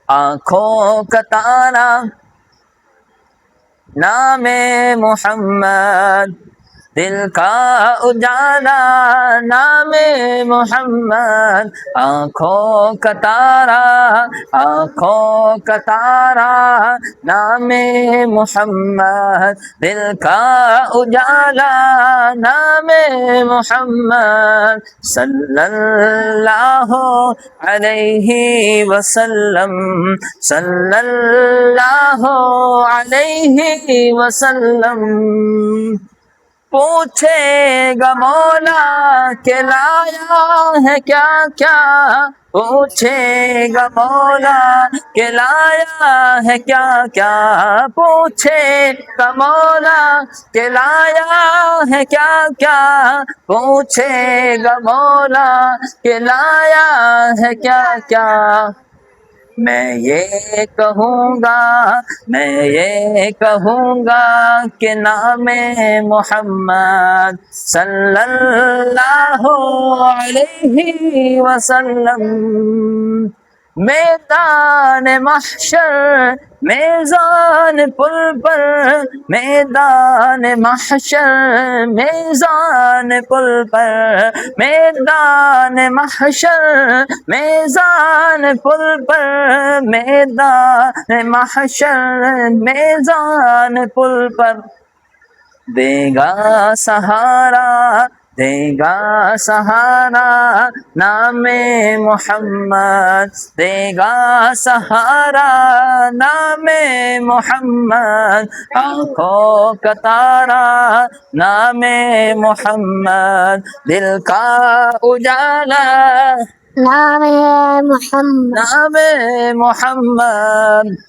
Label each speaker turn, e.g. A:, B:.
A: آنکھوں کا تارا نام محمد، دل کا اجالا نام محمد، آنکھوں کا تارا، آنکھوں کا تارا نام محمد، دل کا اجالا نام محمد، صلی اللہ علیہ وسلم، صلی اللہ علیہ وسلم۔ پوچھے گا مولا کہ لایا ہے کیا کیا، پوچھے گا مولا کہ لایا ہے کیا کیا، پوچھے گا مولا کہ لایا ہے کیا کیا، پوچھے گا مولا کہ لایا ہے کیا کیا۔ میں یہ کہوں گا، میں یہ کہوں گا کہ نام محمد صلی اللہ علیہ وسلم۔ میدان محشر، میزان پل پر، میدان محشر، میزان پل پر، میدان محشر، میزان پل پر، میدان محشر، میزان پل پر، دے گا سہارا، دے گا سہارا نام محمد، دے گا سہارا نام محمد، آنکھوں کا تارا نام محمد، دل کا اجالا
B: نام محمد۔
A: نام محمد۔